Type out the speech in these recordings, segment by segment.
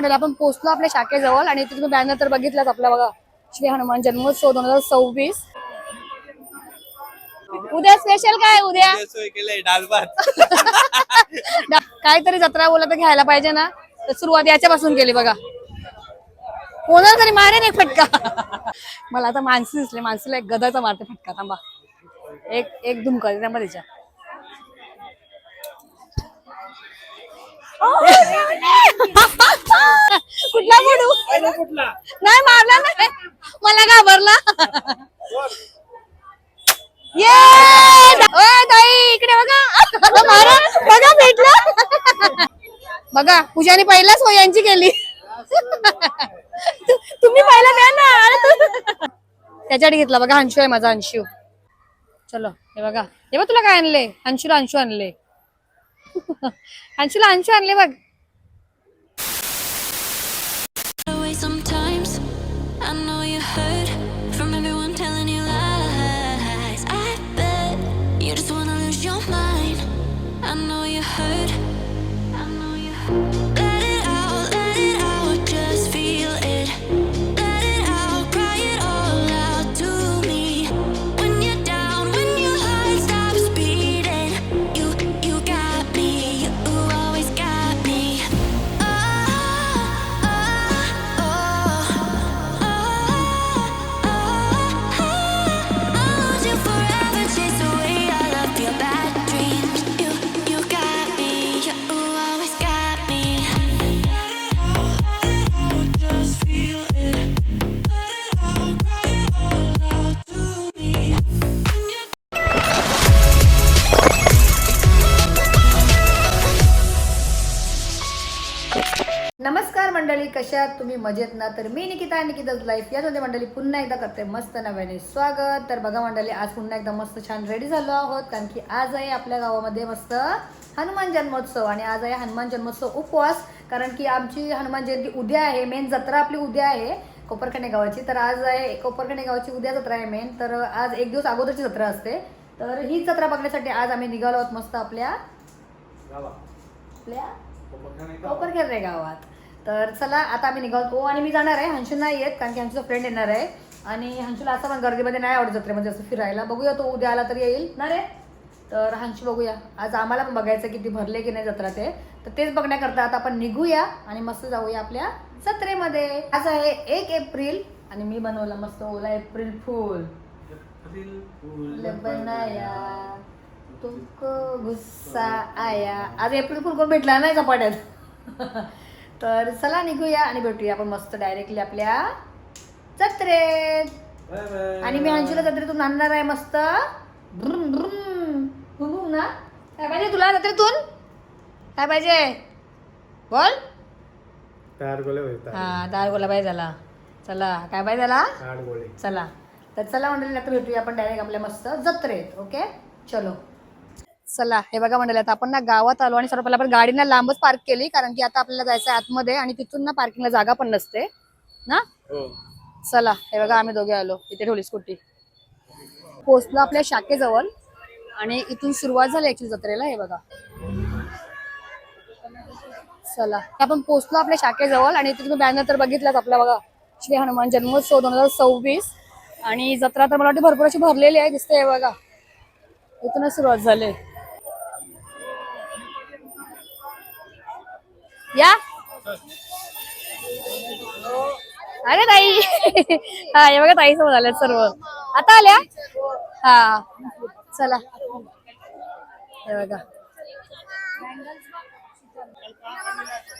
आपण पोहोचलो आपल्या शाखेजवळ आणि इथे तुम्ही बॅनर तर बघितलाच आपला बघा, श्री हनुमान जन्मोत्सव 2026. उद्या स्पेशल काय? उद्या डाल भात काहीतरी जत्रा बोला तर घ्यायला पाहिजे ना, तर सुरुवात याच्यापासून केली बघा. कोणाला तरी मारेन एक फटका. मला आता माणसं दिसले, माणसाला एक गदाचा मारते फटका. थांबा, एक एक धुमका त्यामध्ये तिच्या. कुठला फोडू? नाही मारला नाही, मला घाबरला. ये ताई इकडे बघा, मारा बघा, भेटलं बघा. पूजाने पहिलाच हो यांची केली. तुम्ही पहिला द्या ना. त्याच्याकडे घेतला बघा, अंशू आहे माझा, अंशू. चलो हे बघा, हे बघ तुला काय आणले, अंशूला अंशू आणले. अंशूला अंशू आणले बघ. Sometimes I know you heard from everyone telling you lies. I bet you just wanna lose your mind. I know you heard. I know you heard. Let it out, just feel it. Let it out, cry it all out to me. When you're down, when your heart stops beating, you got me, you always got me. नमस्कार मंडळी, कशा आहात तुम्ही? मजेत ना? तर मी Nikita, Nikita's life याच्यामध्ये मंडळी पुन्हा एकदा करते मस्त नव्याने स्वागत. तर बघा मंडळी, आज पुन्हा एकदा मस्त छान रेडी झालो आहोत, कारण की आज आहे आपल्या गावामध्ये मस्त हनुमान जन्मोत्सव. आणि आज आहे हनुमान जन्मोत्सव उपवास, कारण की आमची हनुमान जयंती उद्या आहे. मेन जत्रा आपली उद्या आहे कोपरखंडे गावाची. तर आज आहे कोपरखंडे गावाची उद्या जत्रा आहे मेन. तर आज एक दिवस अगोदरची जत्रा असते. तर ही जत्रा बघण्यासाठी आज आम्ही निघालो आहोत मस्त आपल्या कोपरखंडे गावात. तर चला आता आम्ही निघालो. आणि मी जाणार आहे, हंशू नाही येत, कारण की हंशूचा फ्रेंड येणार आहे. आणि हंशूला असं पण गर्दीमध्ये नाही आवडत जत्रेमध्ये असं फिरायला. बघूया तो उद्या आला तरी येईल ना रे. तर हंशू बघूया, आज आम्हाला पण बघायचं किती भरले की नाही जत्रा ते. तर तेच बघण्याकरता आता आपण निघूया आणि मस्त जाऊया आपल्या जत्रेमध्ये. आज आहे 1 एप्रिल आणि मी बनवला मस्त ओला एप्रिल फूल बनाया तुमको गुस्सा आया. आज एप्रिल फूल कोण भेटला नाही कपाट्यात. तर चला निघूया आणि भेटूया आपण मस्त डायरेक्टली आपल्या जत्रेत. आणि मी अंशूला जत्रेतून आणणार आहे मस्त. ना काय पाहिजे तुला जत्रेतून? काय पाहिजे बोल. हा, दार गोला पाहिजे झाला. चला काय पाहिजे झाला? चला तर चला मंडळी, आता भेटूया आपण डायरेक्ट आपल्या मस्त जत्रेत. ओके चलो. चला हे बघा मंडळी, आता आपण ना गावात आलो आणि सर्व आपण गाडीना लांबच पार्क केली, कारण की आता आपल्याला जायचं आतमध्ये आणि तिथून ना पार्किंगला जागा पण नसते ना. चला हे बघा, आम्ही दोघे आलो, इथे ठेवली स्कूटी. पोहोचलो आपल्या शाखेजवळ आणि इथून सुरुवात झाली ऍक्च्युली जत्रेला. हे बघा, चला आपण पोहोचलो आपल्या शाखेजवळ आणि इथे तुम्ही बॅनर तर बघितलाच आपला बघा, श्री हनुमान जन्मोत्सव 2026. आणि जत्रा तर मला वाटतं भरपूर अशी भरलेली आहे, दिसते. हे बघा, इथूनच सुरुवात झाली. या अरे ताई. हा हे बघा, ताई समोर आल्यात सर्व, आता आल्या. हा चला हे बघा,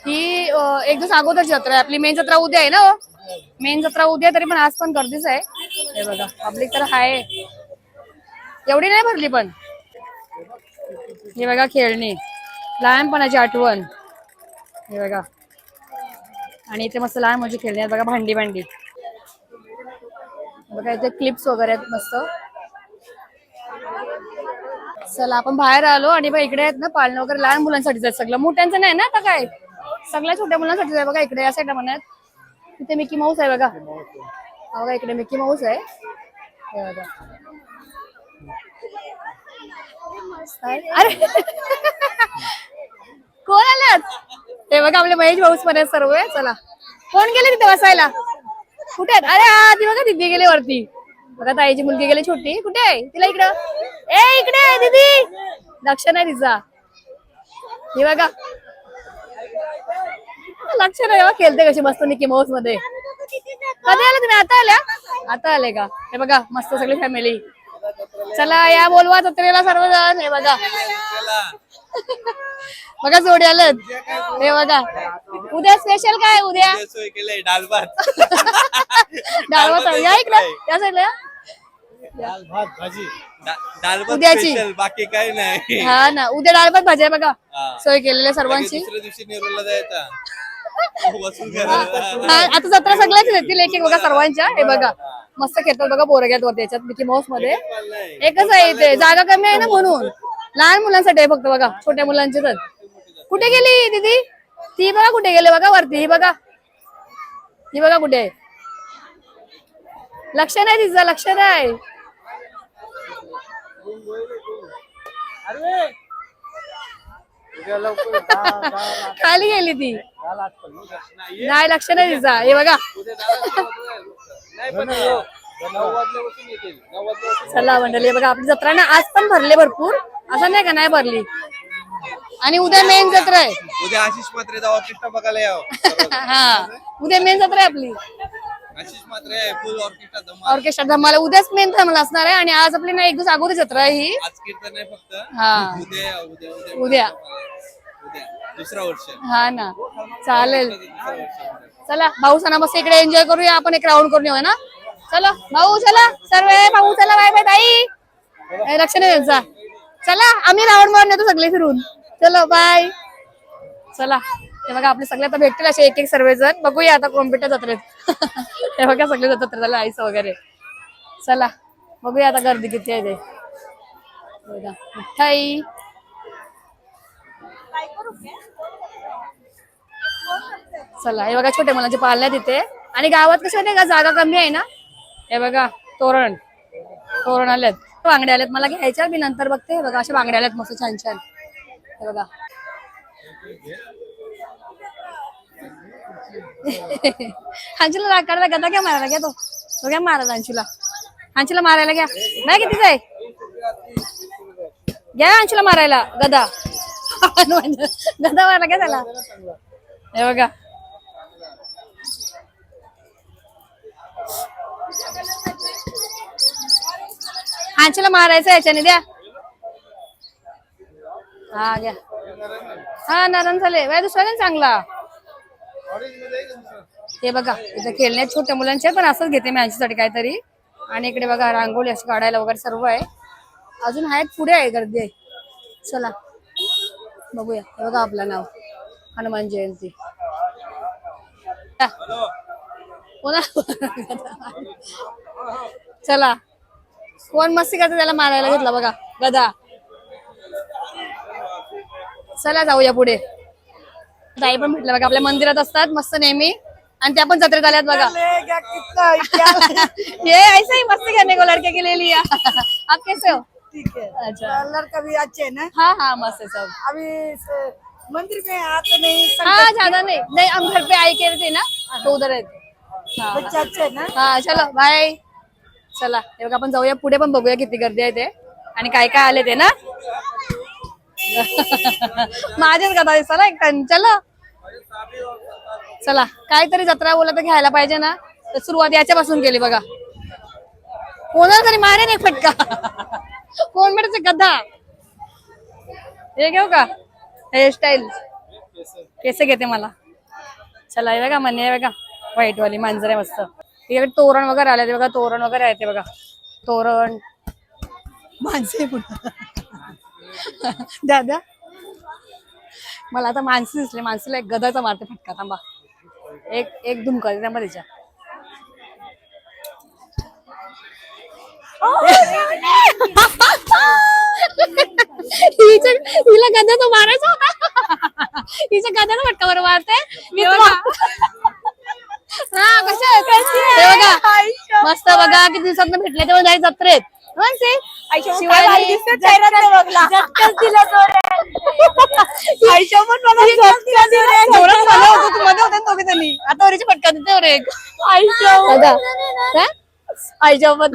ही एक दिवस अगोदरची जत्रा आहे आपली. मेन जत्रा उद्या आहे ना. मेन जत्रा उद्या, तरी पण आज पण गर्दीच आहे. हे बघा, पब्लिक तर आहे, एवढी नाही भरली पण. हे बघा, खेळणी, लहानपणाची आठवण. हे बघा, आणि इथे मस्त लहान म्हणजे खेळणे आहेत बघा, भांडी भांडी बघा, इथे क्लिप्स वगैरे आहेत मस्त. चला आपण बाहेर आलो आणि बघा इकडे आहेत ना पाळणं वगैरे, लहान मुलांसाठीच आहे सगळं, मोठ्यांचं नाही ना आता काय, सगळ्या छोट्या मुलांसाठीच आहे बघा. इकडे या साईडला म्हणत तिथे मिकी माऊस आहे बघा. हा बघा, इकडे मिकी माऊस आहे. हे बघा, अरे कोण आलात? हे बघा आपले महेश भाऊच पण आहेत सर्व. चला कोण गेले तिथे बसायला? कुठे आहेत? अरे हा ती बघा दिदी गेली वरती. बघा ताईची मुलगी गेली छोटी. कुठे आहे? तिला इकडं. इकडे आहे दीदी. लक्ष नाही तिचा. हे बघा लक्ष नाही बघा खेळते कशी मस्त मिकी माऊस मध्ये. कधी आले तुम्ही? आता आल्या? आता आले का? हे बघा मस्त सगळी फॅमिली. चला या बोलवा जत्रेला सर्वजण. हे बघा बघा जोडी आलं. हे बघा उद्या स्पेशल काय? उद्या डाळ भात डाळ भात या इकडं या साईडला या. उद्याची बाकी काही नाही. हा ना उद्या डाळ भात भाजी आहे बघा. सोय केलेली सर्वांची. दुसऱ्या दिवशी नेरूरला जायचा वसूल आता जत्रा सगळ्याच येतील एक एक बघा सर्वांच्या. हे बघा मस्त खेळतात बघा पोरग्यात वरती याच्यात मिकी माऊस मध्ये. एकच आहे इथे जागा कमी आहे ना म्हणून लहान मुलांसाठी आहे फक्त बघा. छोट्या मुलांचे तर कुठे गेली दीदी? ती बघा कुठे गेले बघा वरती. ही बघा ही बघा कुठे आहे? लक्ष नाही तिचं. लक्ष नाही. खाली गेली ती. नाही लक्ष नाही तिचा. हे बघा चला मंडळी बघा आपली जत्रा ना आज पण भरले भरपूर. असं नाही का नाही भरली. आणि उद्या मेन जत्रा आहे. उद्या आशिष मात्रेचा ऑर्केस्ट्रा बघायला यावं. हा उद्या मेन जत्रा आहे आपली. आशिष मात्रे फुल ऑर्केस्ट्रा धमाला उद्याच मेन धमाला असणार आहे. आणि आज आपली ना एक दिवस अगोदर जत्रा आहे ही. आज कीर्तन आहे फक्त. हा उद्या उद्या उद्या उद्या उद्या दुसरा वर्ष. हा ना चालेल. चला भाऊ सणा मस्त इकडे एन्जॉय करूया. आपण एक राऊंड करून येऊ ना. चला भाऊ चला सर्व भाऊ चला. बाय बाय ताई. लक्ष नाही द्यायचा. चला आम्ही राऊंड मारून येतो सगळे फिरून. चलो बाय. चला हे बघा आपले सगळे आता भेटतील असे एक एक सर्वजण. बघूया आता कॉम्प्युटर जत्रेत. हे बघा सगळे जत्रेत झालं आईस वगैरे. चला बघूया आता गर्दी किती आहे ते. बघा मिठाई चला हे बघा छोट्या मुलांचे पाळण्या तिथे. आणि गावात कसं नाही का जागा कमी आहे ना. हे बघा तोरण तोरण आलेत. बांगड्या आल्यात मला घ्यायच्या मी नंतर बघते. हे बघा अशा बांगड्या आल्यात मस्त छान छान. हे बघा अंशूला राग काढला गदा घ्या मारायला घ्या. तो घ्या मारायला अंशूला. अंशूला मारायला घ्या. नाही कितीच आहे घ्या अंशूला मारायला गदा. गदा मारायला घ्या त्याला. हे बघा अंशूला मारायचं याच्याने द्या. हा घ्या. हा नरम झाले बाय दुसरा चांगला. हे बघा इथं खेळणे छोट्या मुलांचे पण असंच घेते मी यांच्यासाठी काहीतरी. आणि इकडे बघा रांगोळी अशी काढायला वगैरे सर्व आहे. अजून आहेत पुढे आहे गर्दी आहे. चला बघूया. हे बघा आपलं नाव हनुमान जयंती. चला कोण मस्ती करते त्याला मारायला घेतला बघा गदा. चला जाऊया पुढे. ताई पण भेटलं बघा आपल्या मंदिरात असतात मस्त नेहमी. आणि त्या पण जत्रेत आल्यात बघा. ये ऐसा ही मस्ती करने को लड़के के लिए लिया. आप कैसे हो? ठीक है. अच्छा लड़का भी अच्छे है ना. हाँ हाँ मस्त है सब. अभी मंदिर में आते नहीं. हाँ ज्यादा नहीं नहीं हम घर पे आई के थे ना तो उधर है. हाँ बच्चे अच्छे है ना. हाँ चलो बाय. चला हे बघा आपण जाऊया पुढे पण बघूया किती गर्दी आहे ते. आणि काय काय आले ते ना. माझेच कदा चला एक चला. चला काहीतरी जत्रा बोला तर घ्यायला पाहिजे ना. तर सुरुवात याच्यापासून केली बघा. कोणाला तरी मारेन एक फटका. कोण मिळते गद्दा. हे घेऊ का हेअरस्टाईल केस घेते मला. चला हे बघा मनी आहे बघा व्हाईट वाली मांजर आहे मस्त. इकडे तोरण वगैरे आले ते बघा. तोरण वगैरे आहे ते बघा. तोरण माणसे द्या द्या. मला आता माणसं दिसले. माणसाला एक गदाचा मारते फटका. थांबा एक धुमका त्यामध्ये तिच्या. हिला गदाचा मारायचा होता. हिच्या गदाचा फटका बरोबर मारते मी. हा कशा बघा मस्त बघा किती दिवसात भेटले तेव्हा जाय जत्रेत. शिवानी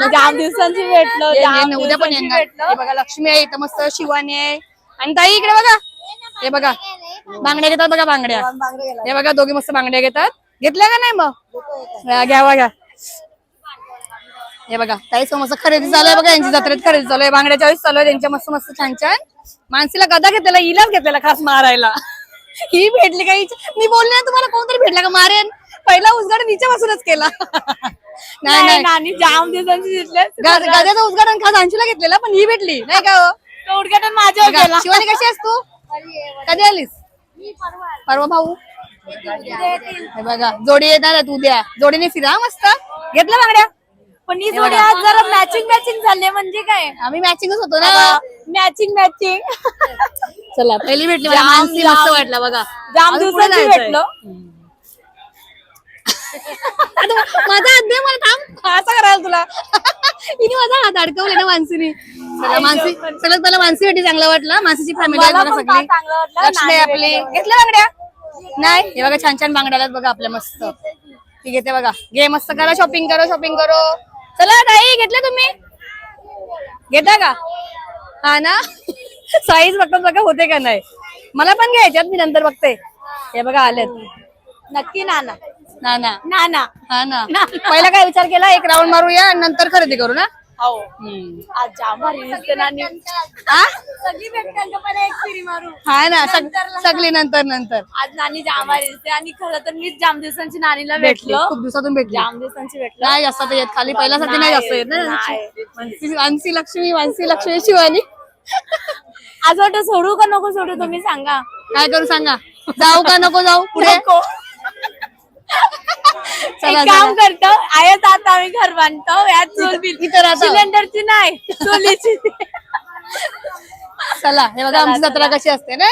जाम दिवसांची भेटलो उद्या पण येणार. हे बघा लक्ष्मी आहे इथं मस्त शिवानी आहे आणि ताई इकडे बघा हे बघा बांगड्या घेतात बघा बांगड्या हे बघा दोघी मस्त बांगड्या घेतात घेतल्या का नाही मग घ्यावा घ्या हे बघा ताई मस्त खरेदी चालू आहे बघा यांची जत्रेत खरेदी चालू आहे बांगड्याच्या वेळेस चालू आहे त्यांच्या मस्त मस्त छान छान मानसीला गदा घेतलेला हिलाच घेतलेला खास मारायला ही भेटली काही मी बोलले ना तुम्हाला कोणतरी भेटला का मारेन पहिला उद्घाटन हिच्यापासूनच केला नाही नाही जाम दिवसांची गद्याचं उद्घाटन खास अंशूला घेतलेला पण ही भेटली नाही का उद्घाटन माझ्या केला शिवानी कशी आहेस तू कधी आलीस परवा भाऊ हे बघा जोडी येणार तू उद्या जोडीने फिरा मस्त घेतलं बांगड्या पण ही जोडी आज जरा मॅचिंग झाले म्हणजे काय आम्ही मॅचिंगच होतो ना मॅचिंग चला पहिली भेटली मला मानसी मस्त वाटलं बघा जाम दिवसांची भेटलो माझा हात दे मला थांब असं करायला तुला हिने माझा हात अडकवले ना मानसीने मानसी सगळ्यात पहिला मानसी भेटी चांगला वाटला मानसीची फॅमिली आहे बघा सगळी लक्ष्मी आपली घेतल्या बांगड्या नाही हे बघा छान छान बांगड्या आहेत बघा आपल्या मस्त ती घेते बघा घे मस्त करा शॉपिंग करो चला ताई घेतल्या तुम्ही घेता का हा ना साईज बघतात बघा होते का नाही मला पण घ्यायच्यात मी नंतर बघते हे बघा आलेत नक्की नाना नाना हा ना पहिला काय विचार केला एक राऊंड मारूया आणि नंतर खरेदी करू ना हो आज जाम भारी दिसते नानी सगळी भेटतांना पण एक फिरी मारू हा ना सगळी नंतर आज नानी जाम भारी दिसते आणि खरं तर मीच जाम दिवसांची नानीला भेटलो खूप दिवसातून भेटली जाम दिवसांची भेटलो नाही जास्त तर येत खाली पहिल्यासाठी नाही जास्त येत ना मानसी लक्ष्मी शिवानी आज वाटत सोडू का नको सोडू तुम्ही सांगा काय करू सांगा जाऊ का नको जाऊ पुढे एक काम करतो आयत आता आम्ही घर बांधतो यात चूल सिलेंडरची नाही चुलीची चला हे बघा आमची जत्रा कशी असते ना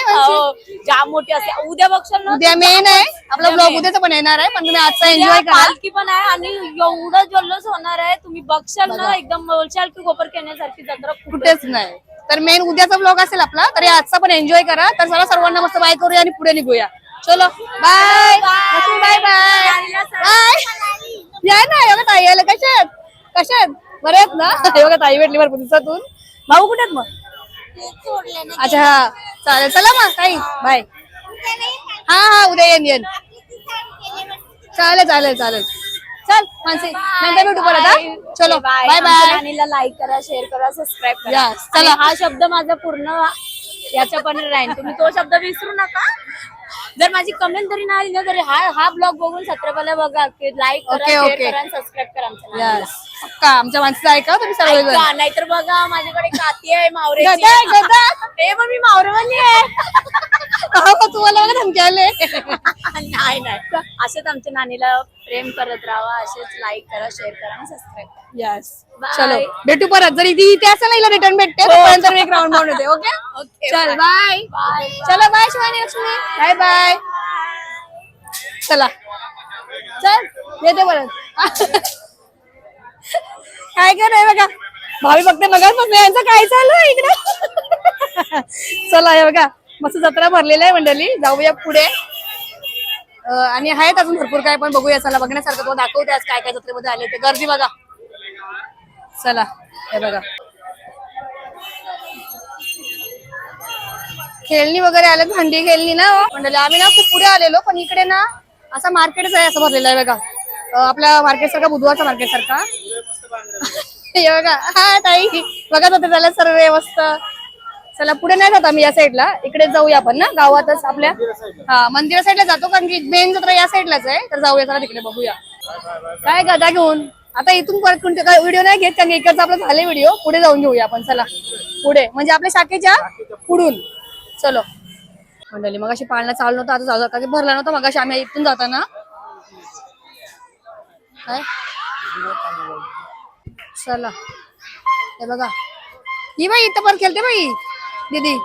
जाम मोठी असते उद्या बघशाल ना उद्या मेन आहे आपला ब्लॉग उद्याचा पण येणार आहे पण तुम्ही आजचा एन्जॉय करा पालखी पण आहे आणि एवढं जल्लोष होणार आहे तुम्ही बघशाल ना एकदम बोलशाल की गोपर खेळण्यासारखी जत्रा कुठेच नाही तर मेन उद्याचा ब्लॉग असेल आपला तरी आजचा पण एन्जॉय करा तर चला सर्वांना मस्त बाय करूया आणि पुढे निघूया चलो बाय बाय बाय या ना योगा ताई यायला कशात बरे आहेत ना योगा ताई भेटली भरपूर दिवसातून भाऊ कुठे आहेत मग अच्छा हा चालेल चला मग ताई बाय हा उद्या येईन चालेल चल मानसी नंतर भेटू परत चलो बाय बाय लाईक करा शेअर करा सबस्क्राईब करा चला हा शब्द माझा पूर्ण याच्या पण राहील तुम्ही तो शब्द विसरू नका जर माझी कमेंट तरी नाही आली ना तरी हा ब्लॉग बघून छत्रपतीला बघा की लाईक करा शेअर करा आणि सबस्क्राईब करा आमच्या आमच्या माणसाचं ऐका तुम्ही सर्व नाहीतर बघा माझ्याकडे काती आहे मावऱ्याची ते पण मी मावरेवाली आहे तुम्हाला बघा धमकी आले नाही असेच आमच्या नानीला प्रेम करत राहा असेच लाईक करा शेअर करा आणि सबस्क्राईब करा यस चलो भेटू परत जरी ती इथे असेल ना रिटर्न भेटते तोपर्यंत मी एक राऊंड मारून येते ओके चल बाय चलो bye Shivani Lakshmi bye bye चला चल येते परत काय नाही बघा भावी बघते बघा यांचं काय चालू इकडे चला हे बघा मस्त जत्रा भरलेली आहे मंडळी जाऊया पुढे आणि आहेत अजून भरपूर काय पण बघूया चला बघण्यासारखं तो दाखवते आज काय काय जत्रेमध्ये आले ते गर्दी बघा चला हे बघा खेळणी वगैरे आले भांडी खेळणी ना मंडळी आम्ही ना खूप पुढे आलेलो पण इकडे ना असा मार्केटच आहे असं भरलेलं आहे बघा आपल्या मार्केट सारखा बुधवारचा मार्केट सारखा हे बघा हा ताई बघा होते त्याला सर्व मस्त चला पुढे नाही जात आम्ही या साईडला इकडे जाऊया आपण ना गावातच आपल्या हा मंदिरा साईडला जातो कारण की मेन जत्रा या साईडलाच आहे तर जाऊया चला तिकडे बघूया काय गदा घेऊन आता इथून परत कोणते काय व्हिडिओ नाही घेत कारण इकडचा आपला झाले व्हिडिओ पुढे जाऊन घेऊया आपण चला पुढे म्हणजे आपल्या शाखेच्या पुढून चलो मंडळी मग अशी पाळणा चालू नव्हतं आता जाऊ का भरला नव्हता मग आम्ही इथून जाताना काय चला हे बघा ही बाई इथं पण खेळते बाई दीदी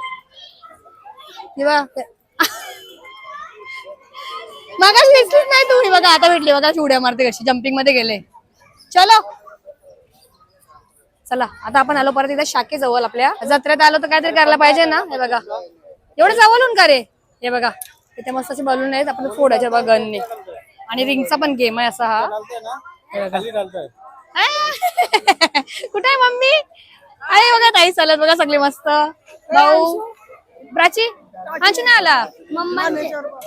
मगाशी दिसलीच नाही तुम्ही बघा आता भेटली बघा उड्या मारते कशी जम्पिंग मध्ये गेले चलो चला आता आपण आलो परत एकदा शाखेजवळ आपल्या जत्रेत आलो तर काहीतरी करायला पाहिजे ना. हे बघा एवढं जवळून का रे. हे बघा इथे मस्त असे बलून आहेत आपण फोडायचे बघा गनने आणि रिंगचा पण गेम आहे असा हा. हे बघा. कुठे आहे मम्मी. अरे बघा ताई चालत बघा सगळे मस्त. भाऊ प्राची आमची नाही आला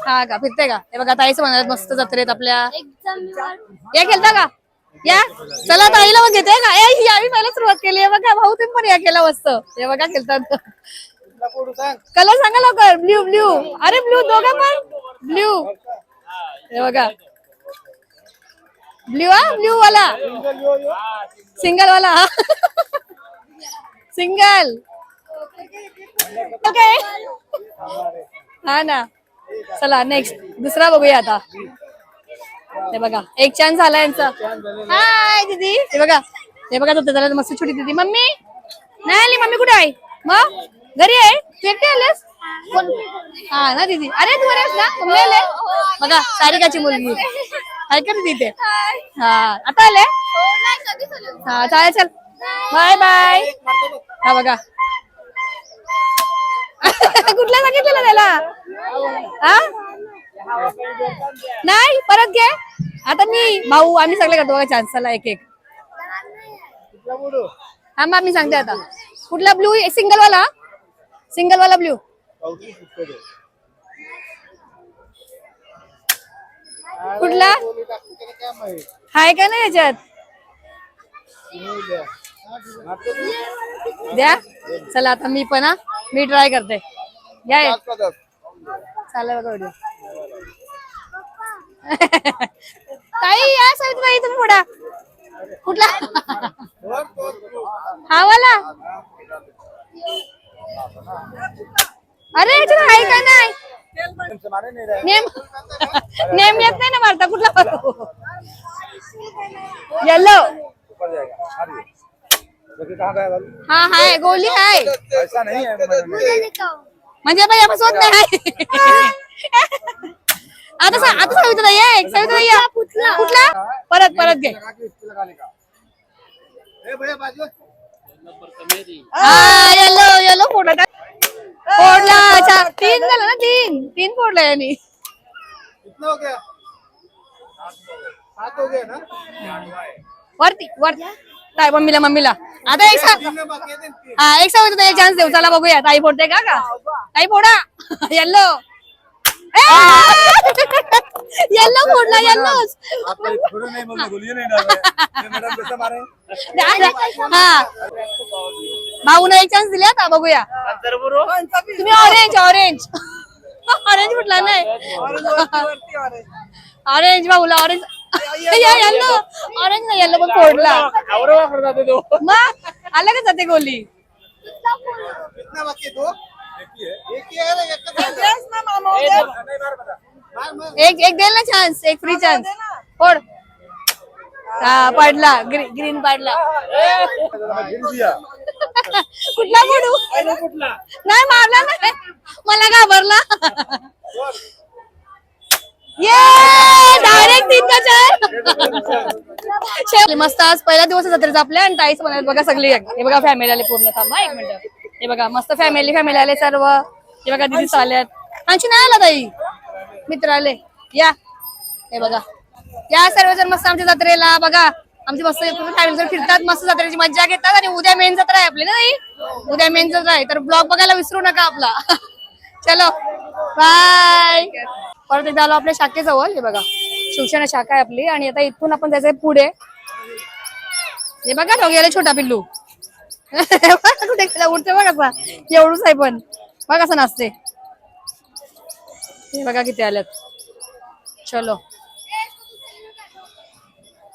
हा का फिरते का. हे बघा ताईच म्हणाल मस्त जत्रेत आपल्या या खेळता का या. चला ताईला मग घेते का आम्ही पहिला सुरुवात केली आहे बघा. भाऊ तुम्ही पण या केला मस्त. हे बघा खेळतात. कलर सांगा लवकर. Blue blue. अरे ब्ल्यू दोघं पण ब्ल्यू. हे बघा ब्ल्यू हा ब्ल्यू वाला सिंगल वाला सिंगल. ओके हा ना. चला नेक्स्ट दुसरा बघूया आता. हे बघा एक चान्स झाला यांचा. हाय दीदी. हे बघा तो त्याला मस्त छोटी दीदी. मम्मी नाही आली. मम्मी कुठे आहे मग. घरी आहे. तू एकटे आलेस हा ना दीदी. अरे तू बरेस ना. मम्मी आले बघा. सारिकाची मुलगी आहे का दीदी ते. हा आता आले हा चालेल चल बाय बाय. हा बघा कुठला सांगितलेला त्याला हा नाही परत घे. आता मी भाऊ आम्ही सगळे करतो बघा चान्स. चला एक एक हा मग मी सांगते आता. कुठला ब्ल्यू सिंगल वाला ब्ल्यू. कुठला हाय का नाही याच्यात द्या. चला आता मी पण मी ट्राय करते. या चालेल बघा व्हिडिओ. ताई या सावित्रीबाई तुम्ही पुढा. कुठला हा वाला. अरे याच्यात आहे का नाही. नेम येत नाही ना मारता. कुठला येलो हा हाय गोली हाय म्हणजे बाई आपण स्वत नाही. आता सावित्रीबाई एक सावित्रीबाई या. कुठला परत घे. हा येलो फोडला. अच्छा 3 झालं ना. 3 फोडला यांनी. वरती काय मम्मीला आता एक सांगतो एक चान्स देऊ. चला बघूया ताई फोडते का ताई फोडा. येल्लो फोडला. येल्लो हा भाऊन एक चान्स दिला आता बघूया. तुम्ही ऑरेंज म्हटला नाही. ऑरेंज भाऊला ऑरेंज येल्लो पण फोडला. मग आला का जाते गोली. एक देल ना चान्स. एक फ्री चान्स फोड. हा पडला. ग्रीन पडला. कुठला फोडू नाही मारला नाही. मला घाबरला. डायरेक्ट 3 का 4. मस्त आज पहिला दिवस जत्रेचा आपल्या आणि ताईच म्हणाले बघा सगळी. हे बघा फॅमिली आले पूर्ण. थांबा 1 मिनिट. हे बघा मस्त फॅमिली आले सर्व. हे बघा दिदी आल्यात. आमची नाही आला ताई मित्र आले या. हे बघा या सर्वजण मस्त आमच्या जत्रेला बघा. आमची मस्त फॅमिली फिरतात मस्त जत्रेची मज्जा घेतात. आणि उद्या मेन जत्रा आहे आपली ना ताई. उद्या मेन जत्रा आहे तर ब्लॉग बघायला विसरू नका आपला. चलो बाय. परत एकदा आलो आपल्या शाखेजवळ. हे बघा शिवसेना शाखा आहे आपली. आणि आता इथून आपण जायचंय पुढे. हे बघा ठोक्याला छोटा पिल्लू कुठे गेला उडते बघा कसा. एवढूच आहे पण बघा कसं नाचते. हे बघा किती आल्यात. चलो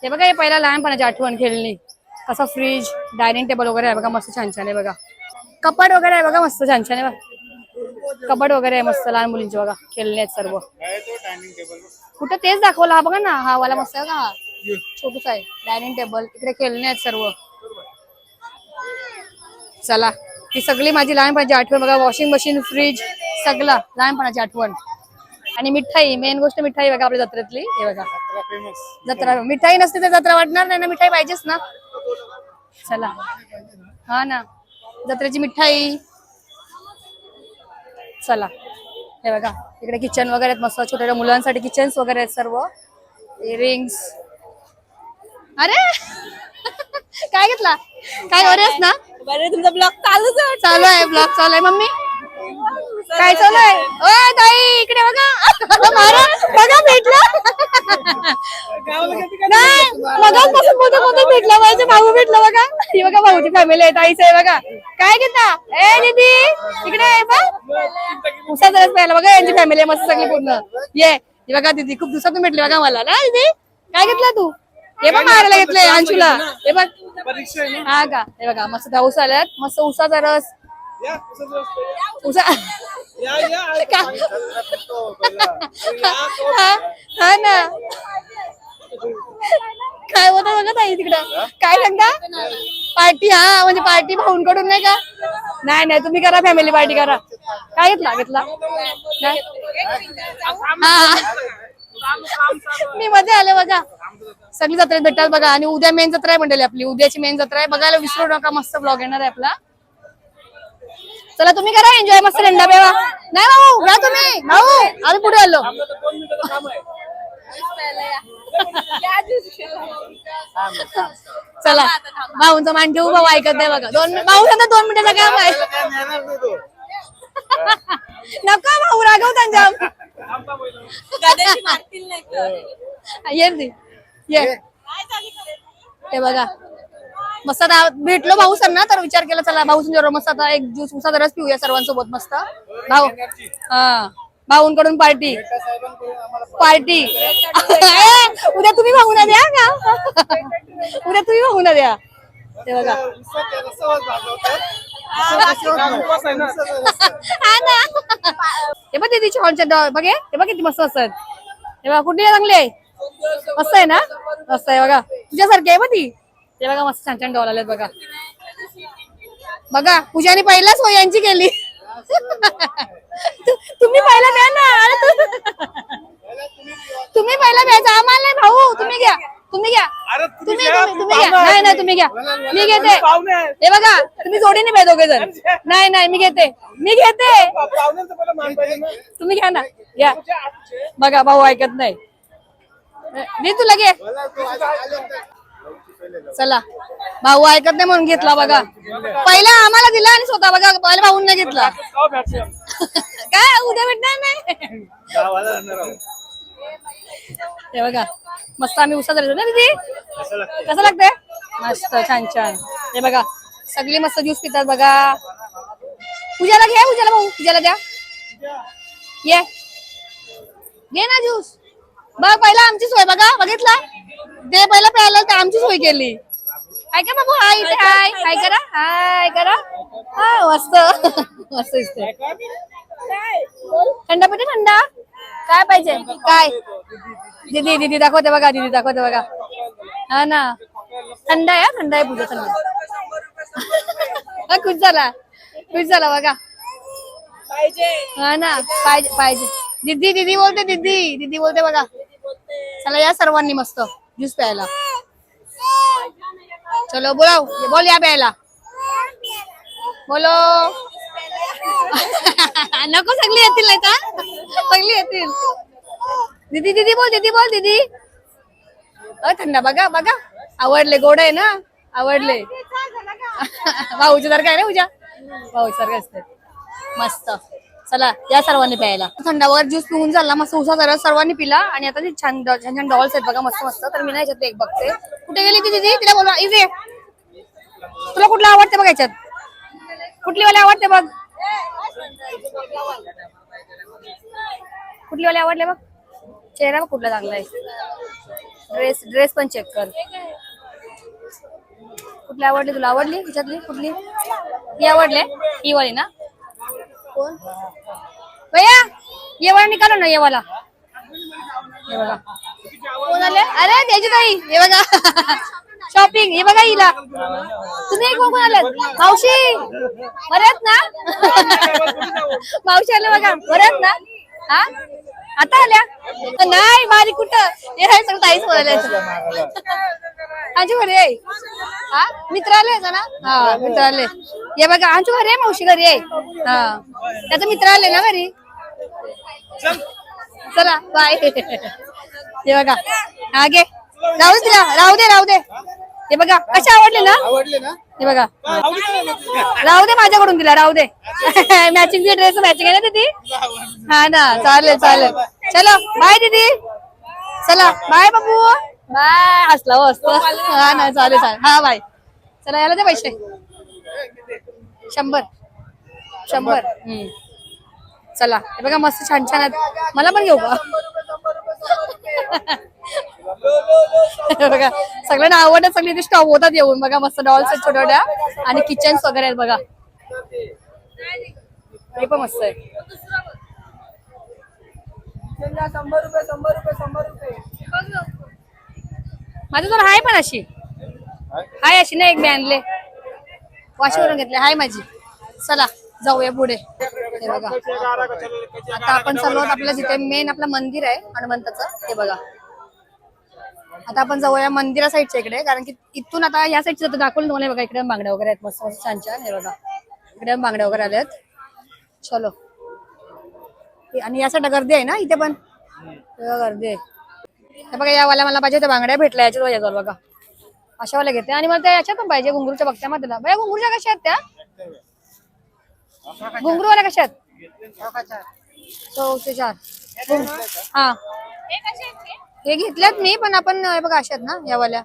हे बघा हे पहिला लहानपणाची आठवण खेळणी. कसं फ्रीज डायनिंग टेबल वगैरे आहे बघा मस्त छान आहे. बघा कपाट वगैरे आहे बघा मस्त छान आहे. बघा कपाट वगैरे आहे मस्त लहान मुलींचे बघा खेळणे आहेत सर्व. कुठं तेच दाखवलं हा बघा ना. हा वाला मस्त आहे का. हा छोटूच आहे डायनिंग टेबल. इकडे खेळणे आहेत सर्व. चला ही सगळी माझी लहानपणाची आठवण बघा. वॉशिंग मशीन फ्रीज सगळं लहानपणाची आठवण. आणि मिठाई मेन गोष्ट मिठाई बघा आपल्या जत्रेतली. हे बघा जत्रा मिठाई नसते तर जत्रा वाटणार नाही ना. मिठाई पाहिजेच ना. चला हा ना जत्रेची मिठाई. चला हे बघा इकडे किचन वगैरे आहेत मस्त छोट्या मुलांसाठी किचन्स वगैरे आहेत सर्व. इयरिंग्स. अरे काय घेतला काय बरेच ना. बरे तुमचा ब्लॉग चालूच आहे. चालू आहे ब्लॉग चालू आहे. मम्मी काय चालू आहे. ओय ताई इकडे बघा मारा बघा भेटलं. नाही मगाचपासून मोठं मोठं भेटलं माझे भाऊ भेटलं बघा. ही बघा भाऊची फॅमिली आहे ताईच आहे बघा. काय घेता ए दीदी इकडे आहे बघ उसाचा रस प्यायला बघा यांची फॅमिली आहे मस्त सगळी पूर्ण. ये ही बघा दीदी खूप दिवसातून भेटली बघा मला ना दीदी. काय घेतलं तू. हे बघ मारायला घेतलंय अंशूला. हे बघ हा का हे बघा मस्त पाऊस आल्यात मस्त उसाचा रस. उसा हा ना काय होतं बघा ताई तिकडं. काय सांगता पार्टी. हा म्हणजे पार्टी भाऊंकडून नाही का. नाही नाही तुम्ही करा फॅमिली पार्टी करा. काय घेतला हा मी मध्ये आले बघा. सगळी जत्रेत भेटतात बघा. आणि उद्या मेन जत्रा आहे मंडळी आपली. उद्याची मेन जत्रा आहे बघायला विसरू नका. मस्त ब्लॉग येणार आहे आपला. चला तुम्ही करा एन्जॉय मस्त थंडा पेवा. नाही भाऊ घ्या तुम्ही भाऊ आम्ही पुढे आलो. चला भाऊंचा मान ठेवू भाऊ ऐकत नाही बघा. भाऊ सांगता 2 मिनिटाचं काम आहे. नका भाऊ रागव त्यांच्या. ये हे बघा मस्त आता भेटलो भाऊ सर ना तर विचार केला चला भाऊ समजा मस्त आता एक ज्यूस उसाचा रस पिऊया सर्वांसोबत मस्त. भाऊ हा भाऊंकडून पार्टी पार्टी. उद्या तुम्ही भाऊना द्या का. उद्या तुम्ही भाऊना द्या. ते बघा हा ना. हे बघ दीदीची हॉलच्या बघे हे बघ किती मस्त असतात. हे बघा कुठली चांगली आहे मस्त आहे ना. मस्त आहे बघा तुझ्यासारखी आहे बघ ती. ते बघा मस्त छान छान डॉल आलेत बघा. बघा पूजाने पहिलाच हो यांची केली. तुम्ही पहिला द्या ना. तुम्ही पहिला द्यायचा आम्हाला नाही भाऊ. तुम्ही घ्या तुम्ही घ्या तुम्ही घ्या. नाही नाही तुम्ही घ्या मी घेते. हे बघा तुम्ही जोडीने पाहिजे दोघे जण. नाही नाही मी घेते तुम्ही घ्या ना घ्या. बघा भाऊ ऐकत नाही. मी तुला घे. चला भाऊ ऐकत नाही म्हणून घेतला बघा. पहिला आम्हाला दिला आणि स्वतः बघा पहिला भाऊंना घेतला. काय उद्या भेटणार नाही. हे बघा मस्त आम्ही उसात राहतो ना दीदी. कसं लागतंय मस्त छान छान. हे बघा सगळी मस्त ज्यूस पितात बघा. पूजाला घ्या पूजाला भाऊ पूजाला द्या. ये घे ना ज्यूस. बघ पहिला आमची सोय बघा बघितला ते पहिला प्यायला तर आमची सोय केली. हाय का बाबू हाय इथे हाय हाय करा हाय करा. हा मस्त मस्त दिसते. थंडा पाहिजे थंडा काय पाहिजे काय. दीदी दीदी दाखवते बघा दीदी दाखवते बघा. हा ना थंडा आहे थंडा आहे पूजा थंडा. खुश झाला बघा. हा ना पाहिजे पाहिजे. दीदी दीदी बोलते दीदी दीदी बोलते बघा. चला या सर्वांनी मस्त ज्यूस प्यायला. चलो बोलाव बोल या प्यायला बोलो. नको सगळी येतील नाही का सगळी येतील. दीदी दीदी बोल दीदी. थंडा बघा बघा आवडले गोड आहे ना आवडले. भाऊच्या सारखं आहे ना पूजा भाऊच्या सारखं असते मस्त. चला या सर्वांनी प्यायला. थंडावर ज्यूस पिऊन झाला मस्त उसा रस सर्वांनी पिला. आणि आता छान छान छान डॉल्स आहेत बघा मस्त मस्त. तर मी नाही याच्यात एक बघते कुठे गेली ती दीदी तिला बोलवा. इथे तुला कुठला आवडते बघ याच्यात कुठली वाली आवडते बघ. कुठली वाली आवडले बघ. चेहरा बघ कुठला चांगला आहे. ड्रेस पण चेक कर. कुठली आवडली तुला आवडली त्याच्यातली कुठली. ही आवडले ही वाली ना. कोण भैया ये वाला निकालो ना ये वाला. हे बघा कोण आले. अरे त्याची ताई हे बघा शॉपिंग. हे बघा हिला तुम्ही कोण आलात मावशी बरे आहेत ना. मावशी आले बघा बरे आहेत ना. हा आता आल्या नाही बारी कुठं हे सगळं ताईच बोलायला आमच्या घरी आहे हा मित्र आले ना हा मित्र आले ये बघा आमच्या घरी आहे मावशी घरी आहे हा त्याचा मित्र आले ना घरी चला बाय हे बघा हा घे राहू दे राहू दे हे बघा कसे आवडले ना हे बघा राहू दे माझ्याकडून तिला राहू दे मॅचिंग ड्रेस मॅचिंग आहे ना दीदी हा ना चालेल चलो बाय दीदी चला बाय बाबू बाय हसला मस्त हा ना चालेल हा बाय चला याला दे पैसे 100 चला हे बघा मस्त छान आहेत मला पण घेऊ का बघा सगळ्यांना आवडत सगळी स्टॉप होतात येऊन बघा मस्त डॉल्स आहेत छोट्या आणि किचन्स वगैरे आहेत बघा हे पण मस्त आहे 100 रुपये माझी तर हाय पण अशी ना एक मी आणले वाशीवरून घेतले हाय माझी चला जाऊया पुढे हे बघा आता आपण चाललो आपल्या जिथे मेन आपलं मंदिर आहे हनुमंताचं हे बघा आता आपण जाऊया मंदिरा साईडच्या इकडे कारण की इथून आता या साईडचे दाखवून तुम्हाला बघा इकडे बांगड्या वगैरे आहेत मस्त मस्त छान हे बघा इकडे बांगड्या वगैरे आल्या आहेत चलो आणि या साईडला गर्दी आहे ना इथे पण गर्दी आहे हे बघा या वाल्या मला पाहिजे त्या बांगड्या भेटल्या याच्यात बघा अशा वाल्या घेते आणि मला त्या याच्यात पण पाहिजे घुंगरूच्या बघत्या मग त्याला बघा घुंगरूच्या कशा आहेत त्या घुंगरूवाल्या कशा आहेत 4 हा हे घेतल्यात मी पण आपण हे बघा अशा आहेत ना या वाल्या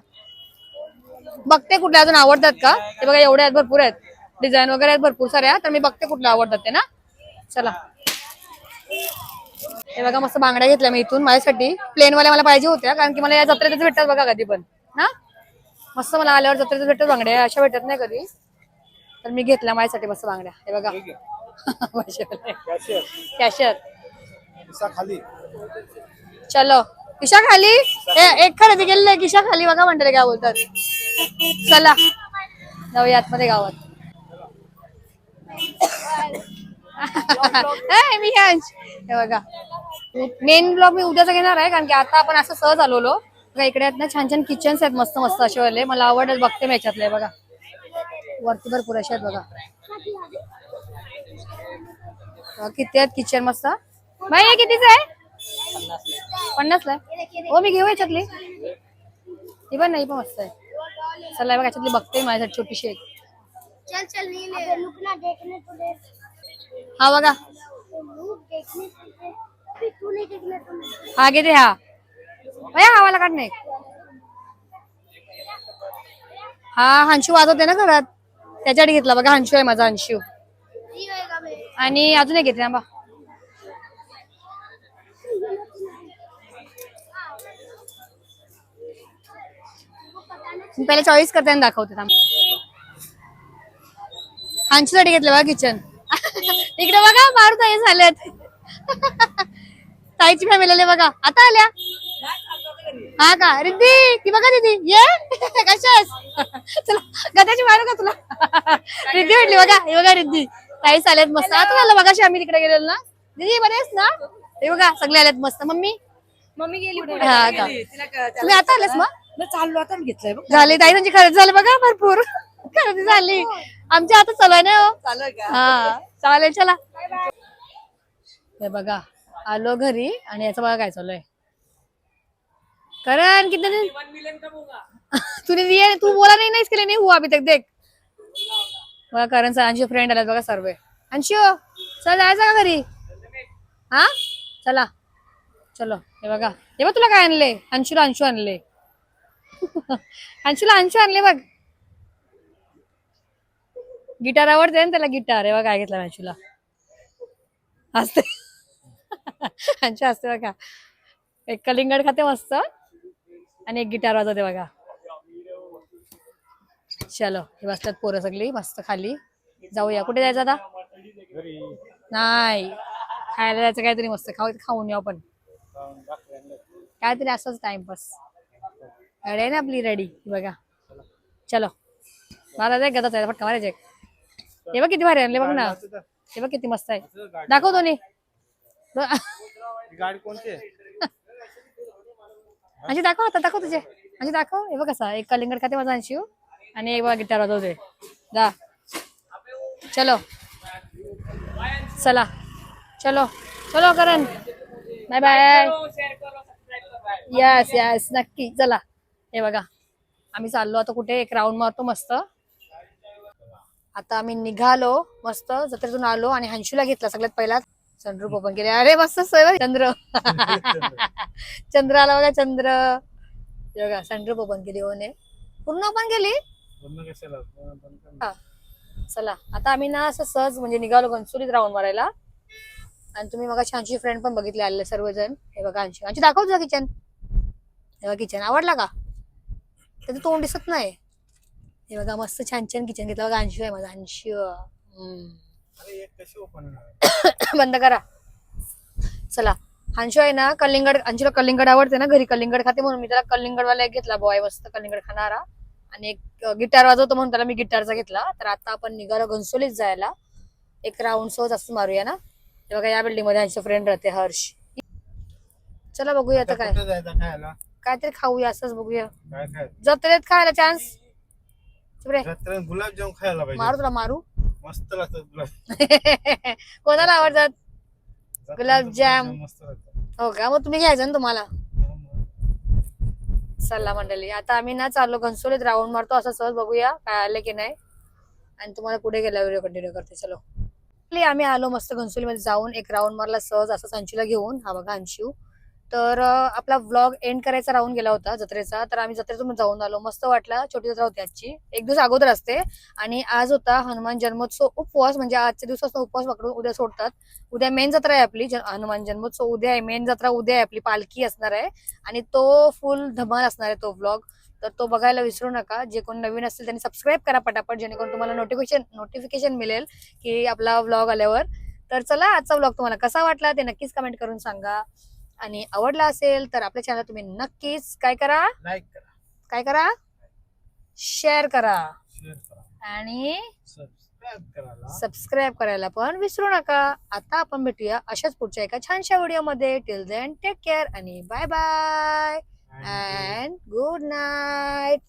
बघते कुठल्या अजून आवडतात का हे बघा एवढ्या आहेत भरपूर आहेत डिझाईन वगैरे आहेत भरपूर साऱ्या तर मी बघते कुठल्या आवडतात ते ना चला हे बघा मस्त बांगड्या घेतल्या मी इथून माझ्यासाठी प्लेन वाल्या मला पाहिजे होत्या कारण की मला या जत्रेतच भेटतात बघा कधी पण ना मस्त मला आल्यावर जत्रेतच भेटतात बांगड्या अशा भेटत नाही कधी तर मी घेतल्या माझ्यासाठी मस्त बांगड्या हे बघा कॅशियर चलो किशा खाली एक खरेदी केलेली किशा खाली बघा मंडळी काय बोलतात चला जाऊया आतमध्ये गावात मी हे बघा मेन ब्लॉग मी उद्याचा घेणार आहे कारण की आता आपण असं सहज आलोलो इकडे आहेत ना छान छान किचन्स आहेत मस्त मस्त असे वाले मला आवडत बघते मी याच्यातले बघा वरती भरपूर असे आहेत बघा किती आहेत किचन मस्त बाई हे कितीच आहे 50 ला हो मी घेऊ याच्यातली ही पण नाही पण मस्त आहे चला बघा याच्यातली बघते माझ्यासाठी छोटीशी एक हा बघा हा घेते हा हवाला काढ नाही हा हंशू वाजवते ना घरात त्याच्यासाठी घेतला बघा हंशू आहे माझा हंशू आणि अजून एक घेते ना बा पहिले चॉईस करते आणि दाखवते हंशूसाठी घेतलं बघा किचन इकडे बघा मारुत हे झालेत ताईची फॅमिली आले बघा आता आल्या हा का रिद्धी ती बघा दीदी ये कशास चला गदाची मारू का तुला रिद्धी भेटली बघा हे बघा रिद्धी ताई आल्यात मस्त आता झालं बघा आम्ही तिकडे गेलेलो ना दीदी बरेच ना हे बघा सगळे आलेत मस्त मम्मी गेली हा का तुम्ही आता आलेस मग चाललो आता घेतलंय झाली ताई त्यांची खरेदी झाली बघा भरपूर खरेदी झाली आमच्या आता चालू आहे ना हा चालेल चला हे बघा आलो घरी आणि याचं बघा काय चालू आहे करण कितने दिन तूने दिए तू बोला नहीं ना इसके लिए नहीं हुआ अभी तक देख बघा करण सर अंशू फ्रेंड आला बघा सर्व अंशू चल जायचं का घरी हा चला चलो हे बघा हे बघ तुला काय आणले अंशूला अंशू आणले अंशूला अंशू आणले बघ गिटार आवडते ना त्याला गिटार आहे बघा काय घेतला अंशूला असते अंशू असते बघा एक कलिंगड खाते मस्त आणि एक गिटार वाजवते बघा चलो हे बसतात पोरं सगळी मस्त खाली जाऊया कुठे जायचं आता नाही खायला जायचं काहीतरी मस्त खाऊन येऊ आपण काहीतरी असंच टाइमपास रेडी आहे ना आपली रेडी बघा चलो मला जाय गदाच आहे फटका मारायचे हे बघ किती भारी आणले बघ ना हे बघ किती मस्त आहे दाखव दोन्ही ही गाडी कोणती आहे? अंशू दाखव आता, दाखव तुझे अंशू दाखव. हे बघ कसा एक कलिंगड खाते माझा अंशू आणि एक बघा गिटार वाजवते. जा चलो चला चलो चलो करण बाय बाय. यस यस नक्की चला. हे बघा आम्ही चाललो आता कुठे एक राऊंड मारतो मस्त. आता आम्ही निघालो मस्त जत्रेतून आलो आणि हंशूला घेतला सगळ्यात पहिला. सनरूफ ओपन केले. अरे मस्त चंद्र चंद्र आला बघा चंद्र. हे बघा सनरूफ ओपन केली ओने पूर्ण ओपन केली. हा. चला आता आम्ही ना असं सहज म्हणजे निघालो घनसोलीत राऊंड मारायला. आणि तुम्ही मग छानशी फ्रेंड पण बघितले आले सर्वजण. हे बघा अंशी दाखव तुझं किचन. हे बघा किचन आवडला का? त्याचं तोंड दिसत नाही. हे बघा मस्त छान छान किचन घेतलं बघा. अंशू आहे माझा अंशू. बंद करा. चला अंशू आहे ना कलिंगड. अंशूला कलिंगड आवडते ना घरी कलिंगड खाते म्हणून मी त्याला कलिंगडवाला एक घेतला. बॉय मस्त कलिंगड खाणारा. आणि एक गिटार वाजवतो म्हणून त्याला मी गिटारचा घेतला. तर आता आपण निघालो घनसोलीत जायला. एक राऊंड सहज असं मारूया ना. हे बघा या बिल्डिंग मध्ये आमचं फ्रेंड राहते हर्ष. चला बघूया आता काय काहीतरी खाऊया असंच बघूया. जत्रेत खायला चान्स. गुलाबजाम खायला पाहिजे. मारू तुला मारू. मस्त लागतात गुलाब. कोणाला आवडतात गुलाबजाम? मस्त लागतात. हो का मग तुम्ही घ्यायचं ना तुम्हाला. चला मंडळी आता आम्ही ना चाललो घनसोलीत राऊंड मारतो असं सहज बघूया काय आले की नाही. आणि तुम्हाला पुढे गेला व्हिडिओ कंटिन्यू करते. चलो आम्ही आलो मस्त घनसोलीमध्ये जाऊन एक राऊंड मारला सहज असं अंशूला घेऊन. हा बघा अंशू. तर आपला व्लॉग एंड करायचा राहून गेला होता जत्रेचा. तर आम्ही जत्रेतून जाऊन आलो. मस्त वाटला. छोटी जत्रा होती आजची. एक दिवस अगोदर असते. आणि आज होता हनुमान जन्मोत्सव उपवास. म्हणजे आजच्या दिवसाचा उपवास पकडून उद्या सोडतात. उद्या मेन जत्रा आहे आपली हनुमान जन्मोत्सव उद्या आहे. मेन जत्रा उद्या आहे आपली. पालखी असणार आहे आणि तो फुल धमाल असणार आहे तो व्लॉग. तर तो बघायला विसरू नका. जे कोण नवीन असतील त्यांनी सबस्क्राईब करा पटापट जेणेकरून तुम्हाला नोटिफिकेशन मिळेल की आपला व्लॉग आल्यावर. तर चला आजचा व्लॉग तुम्हाला कसा वाटला ते नक्कीच कमेंट करून सांगा. आणि आवडला असेल तर आपल्या चॅनल तुम्ही नक्कीच काय करा लाईक करा. काय करा शेअर करा. आणि सबस्क्राईब करायला पण विसरू नका. आता आपण भेटूया अशाच पुढच्या एका छानशा व्हिडिओमध्ये. टिल देन टेक केअर आणि bye bye and good night.